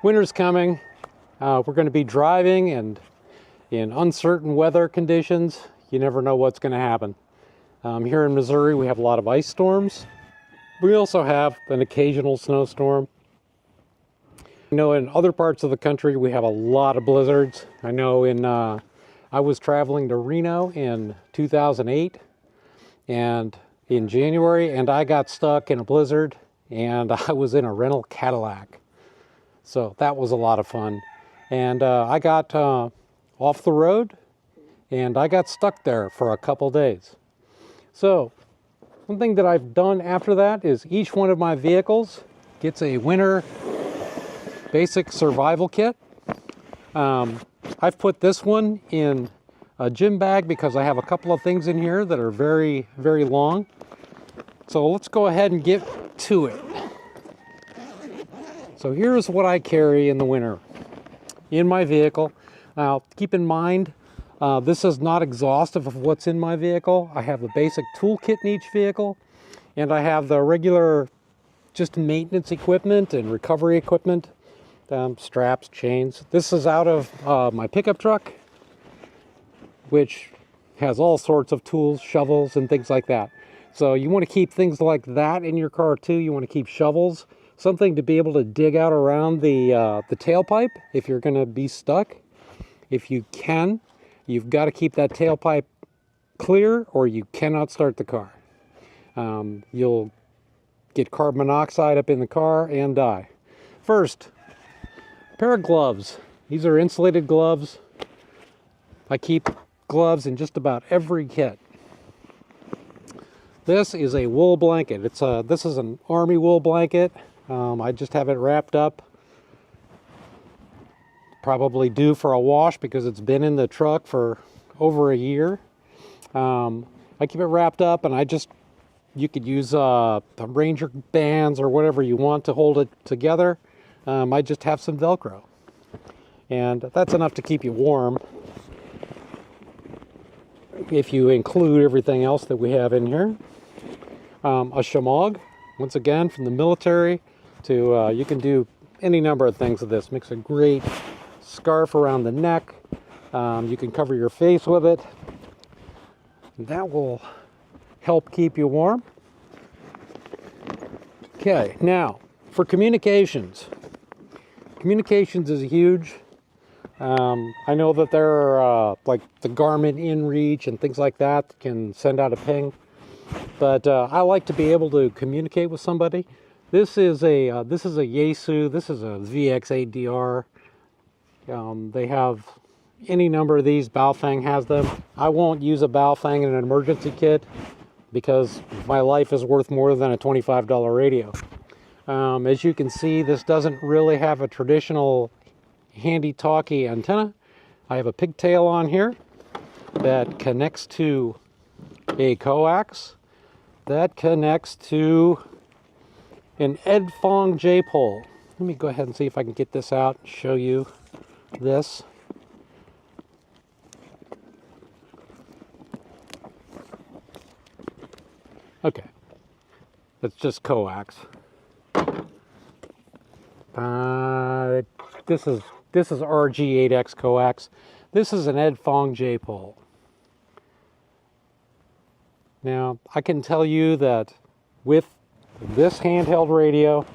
Winter's coming. We're going to be driving and in uncertain weather conditions. You never know what's going to happen. Here in Missouri, we have a lot of ice storms. We also have an occasional snowstorm. I know in other parts of the country, we have a lot of blizzards. I know I was traveling to Reno in 2008 and in January, and I got stuck in a blizzard, and I was in a rental Cadillac. So that was a lot of fun. And I got off the road, and I got stuck there for a couple days. So one thing that I've done after that is each one of my vehicles gets a winter basic survival kit. I've put this one in a gym bag because I have a couple of things in here that are very, very long. So let's go ahead and get to it. So here's what I carry in the winter in my vehicle. Now, keep in mind, this is not exhaustive of what's in my vehicle. I have the basic toolkit in each vehicle, and I have the regular just maintenance equipment and recovery equipment, straps, chains. This is out of my pickup truck, which has all sorts of tools, shovels, and things like that. So you want to keep things like that in your car too. You want to keep shovels, something to be able to dig out around the tailpipe if you're going to be stuck. If you can, you've got to keep that tailpipe clear or you cannot start the car. You'll get carbon monoxide up in the car and die. First, a pair of gloves. These are insulated gloves. I keep gloves in just about every kit. This is a wool blanket. This is an Army wool blanket. I just have it wrapped up. Probably due for a wash because it's been in the truck for over a year. I keep it wrapped up, and you could use Ranger bands or whatever you want to hold it together. I just have some Velcro, and that's enough to keep you warm if you include everything else that we have in here. A shamog, once again, from the military. You can do any number of things with this. Makes a great scarf around the neck. You can cover your face with it. That will help keep you warm. Okay, now for communications. Communications is huge. I know that there are like the Garmin InReach and things like that can send out a ping, but I like to be able to communicate with somebody. This is a Yaesu. This is a VX8DR. They have any number of these. Baofeng has them. I won't use a Baofeng in an emergency kit because my life is worth more than a $25 radio. As you can see, this doesn't really have a traditional handy-talkie antenna. I have a pigtail on here that connects to a coax that connects to an Edfong J-pole. Let me go ahead and see if I can get this out and show you this. Okay, that's just coax. This is RG8X coax. This is an Edfong J-pole. Now, I can tell you that with this handheld radio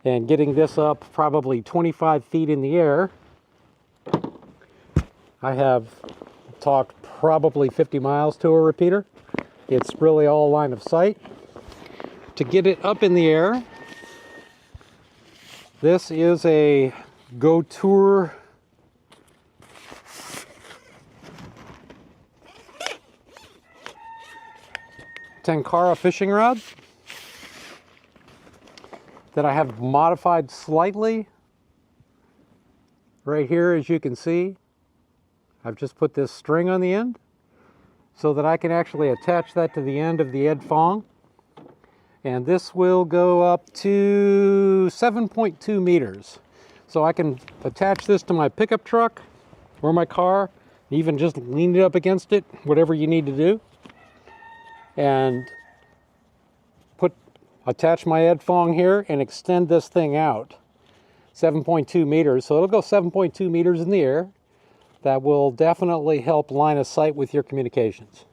and getting this up probably 25 feet in the air, I have talked probably 50 miles to a repeater. It's really all line of sight. To get it up in the air, this is a Go Tour Tenkara fishing rod that I have modified slightly. Right here, as you can see, I've just put this string on the end so that I can actually attach that to the end of the Edfong. And this will go up to 7.2 meters. So I can attach this to my pickup truck or my car, even just lean it up against it, whatever you need to do. And attach my Edfong here and extend this thing out. 7.2 meters, so it'll go 7.2 meters in the air. That will definitely help line of sight with your communications.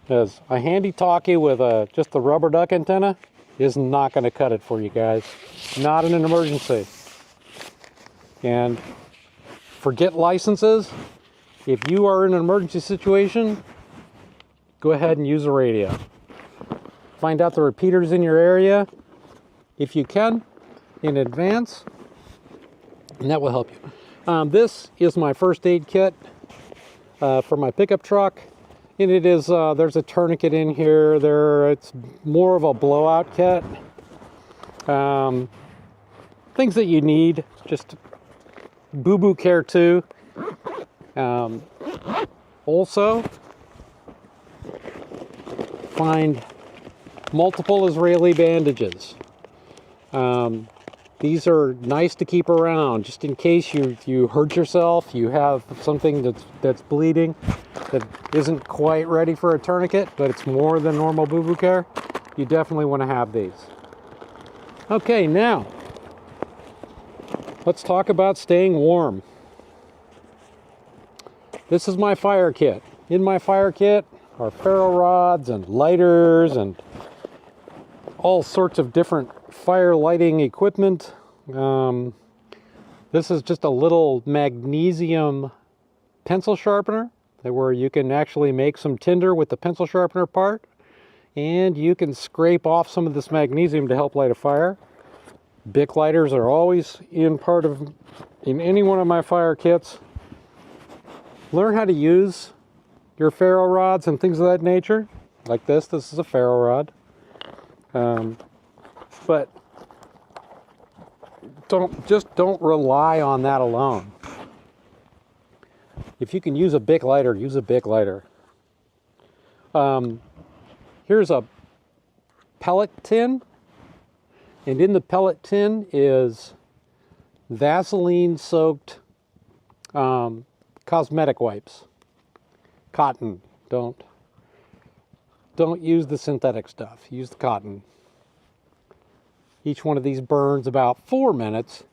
Because a handy talkie with just the rubber duck antenna is not going to cut it for you guys. Not in an emergency. And forget licenses. If you are in an emergency situation, go ahead and use a radio. Find out the repeaters in your area, if you can, in advance, and that will help you. This is my first aid kit for my pickup truck. And it is, there's a tourniquet in here. It's more of a blowout kit. Things that you need, just boo-boo care too. Also, find multiple Israeli bandages. These are nice to keep around, just in case you hurt yourself, you have something that's bleeding, that isn't quite ready for a tourniquet, but it's more than normal boo-boo care. You definitely want to have these. Okay, now, let's talk about staying warm. This is my fire kit. In my fire kit are ferro rods and lighters and all sorts of different fire lighting equipment. This is just a little magnesium pencil sharpener where you can actually make some tinder with the pencil sharpener part, and you can scrape off some of this magnesium to help light a fire. Bic lighters are always in any one of my fire kits. Learn how to use your ferro rods and things of that nature. Like this is a ferro rod. But don't rely on that alone. If you can use a Bic lighter, use a Bic lighter. Here's a pellet tin, and in the pellet tin is Vaseline-soaked cosmetic wipes. Cotton. Don't use the synthetic stuff. Use the cotton. Each one of these burns about 4 minutes,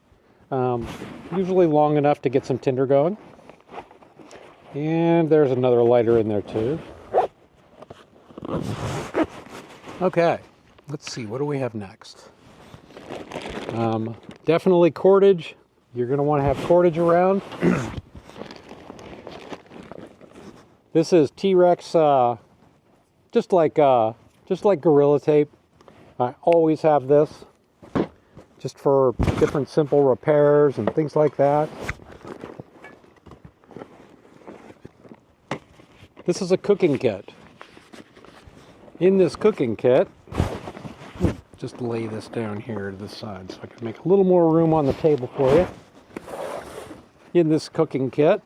usually long enough to get some tinder going. And there's another lighter in there too. Okay, let's see, what do we have next? Definitely cordage. You're going to want to have cordage around. This is T-Rex, just like Gorilla Tape. I always have this, just for different simple repairs and things like that. This is a cooking kit. In this cooking kit, just lay this down here to the side so I can make a little more room on the table for you. In this cooking kit,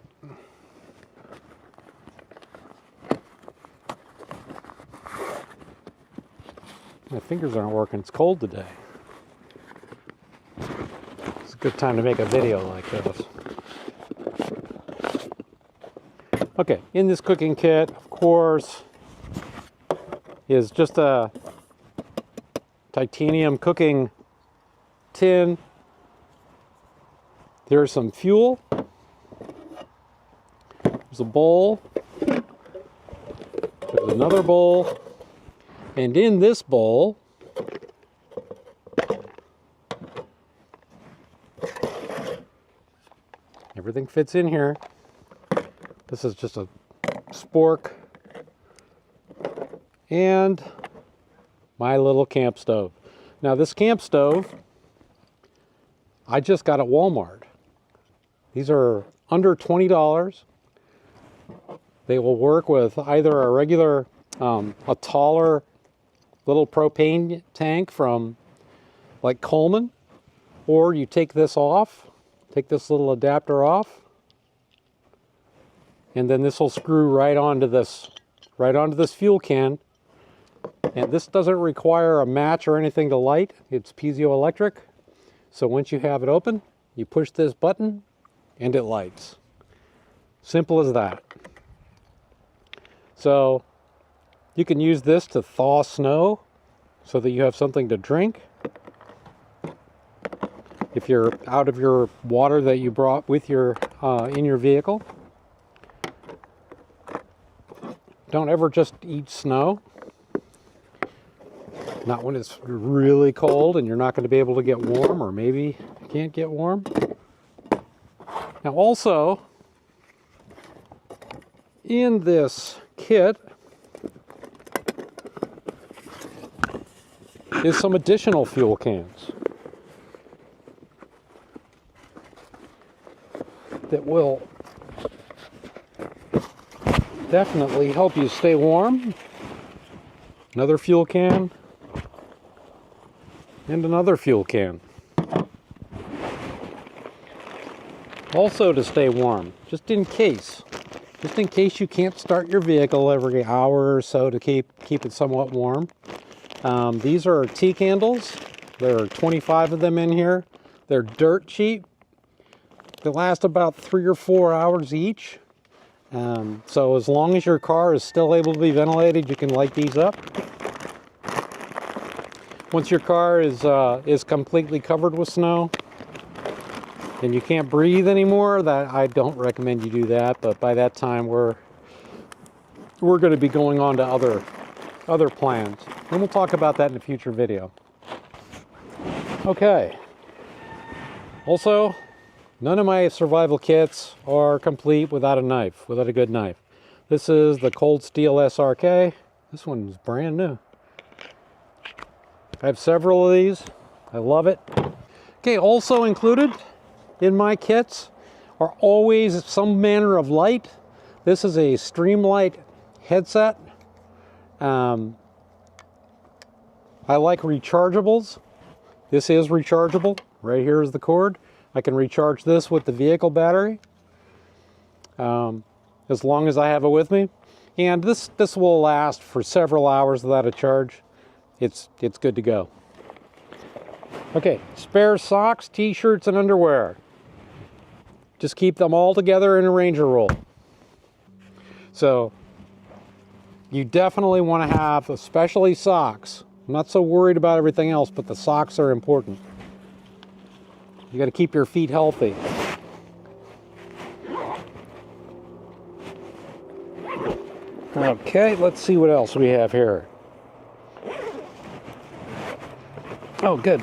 my fingers aren't working, it's cold today. It's a good time to make a video like this. Okay, in this cooking kit, of course, is just a titanium cooking tin. There's some fuel. There's a bowl. There's another bowl. And in this bowl, everything fits in here. This is just a spork and my little camp stove. Now this camp stove, I just got at Walmart. These are under $20. They will work with either a regular, a taller little propane tank from like Coleman, or you take this off, take this little adapter off, and then this will screw right onto this fuel can. And this doesn't require a match or anything to light. It's piezoelectric. So once you have it open, you push this button and it lights. Simple as that. So you can use this to thaw snow so that you have something to drink. if you're out of your water that you brought with your in your vehicle. Don't ever just eat snow. Not when it's really cold and you're not going to be able to get warm, or maybe you can't get warm. Now also, in this kit is some additional fuel cans that will definitely help you stay warm. Another fuel can and another fuel can. Also to stay warm, just in case you can't start your vehicle every hour or so to keep it somewhat warm. These are tea candles. There are 25 of them in here. They're dirt cheap. They last about 3 or 4 hours each. So as long as your car is still able to be ventilated, you can light these up. Once your car is completely covered with snow and you can't breathe anymore, that I don't recommend you do that. But by that time, we're going to be going on to other plans, and we'll talk about that in a future video. Okay. Also, none of my survival kits are complete without a knife, without a good knife. This is the Cold Steel SRK. This one's brand new. I have several of these. I love it. Okay, also included in my kits are always some manner of light. This is a Streamlight headset. I like rechargeables. This is rechargeable. Right here is the cord. I can recharge this with the vehicle battery as long as I have it with me. And this will last for several hours without a charge. It's good to go. Okay, spare socks, t-shirts, and underwear. Just keep them all together in a Ranger roll. So you definitely want to have, especially socks. I'm not so worried about everything else, but the socks are important. You got to keep your feet healthy. Okay, let's see what else we have here. Oh, good.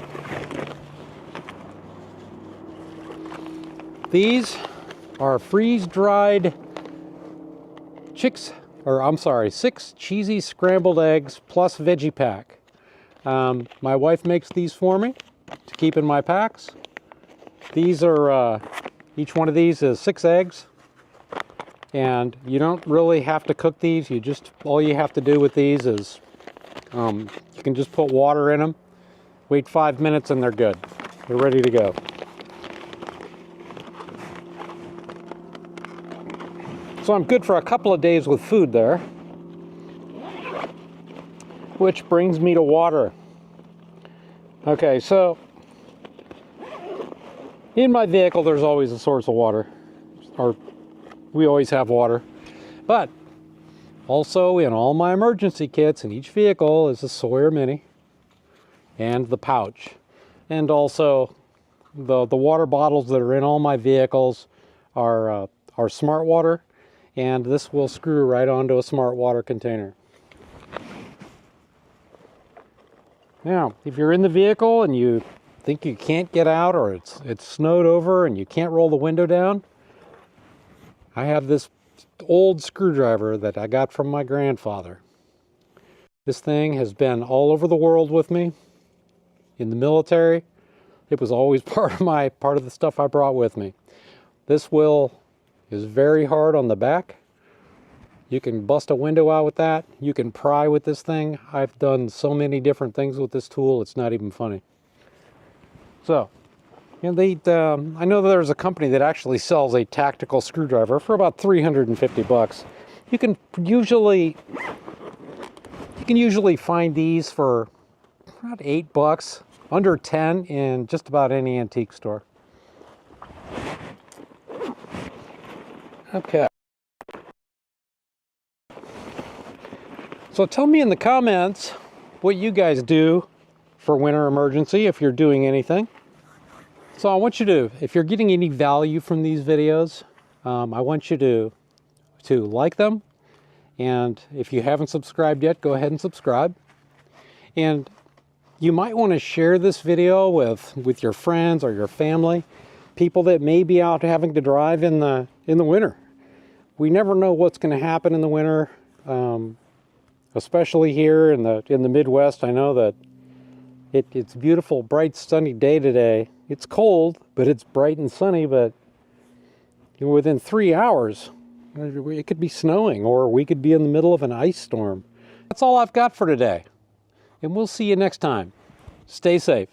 These are freeze-dried 6 cheesy scrambled eggs plus veggie pack. My wife makes these for me to keep in my packs. These are, each one of these is 6 eggs. And you don't really have to cook these. All you have to do with these is, you can just put water in them, wait 5 minutes, and they're good. They're ready to go. So I'm good for a couple of days with food there. Which brings me to water. Okay, so in my vehicle there's always a source of water. Or we always have water. But also in all my emergency kits in each vehicle is a Sawyer Mini and the pouch. And also the water bottles that are in all my vehicles are Smart Water. And this will screw right onto a Smart Water container. Now, if you're in the vehicle and you think you can't get out, or it's snowed over and you can't roll the window down, I have this old screwdriver that I got from my grandfather. This thing has been all over the world with me. In the military, it was always part of the stuff I brought with me. This wheel is very hard on the back. You can bust a window out with that. You can pry with this thing. I've done so many different things with this tool, it's not even funny. So, and I know there's a company that actually sells a tactical screwdriver for about 350 bucks. You can usually find these for about 8 bucks, under 10 in just about any antique store. Okay. So tell me in the comments what you guys do for winter emergency, if you're doing anything. So I want you to, if you're getting any value from these videos, I want you to like them. And if you haven't subscribed yet, go ahead and subscribe. And you might want to share this video with your friends or your family, people that may be out having to drive in the winter. We never know what's going to happen in the winter, especially here in the Midwest. I know that it's a beautiful, bright, sunny day today. It's cold, but it's bright and sunny. But within 3 hours, it could be snowing, or we could be in the middle of an ice storm. That's all I've got for today. And we'll see you next time. Stay safe.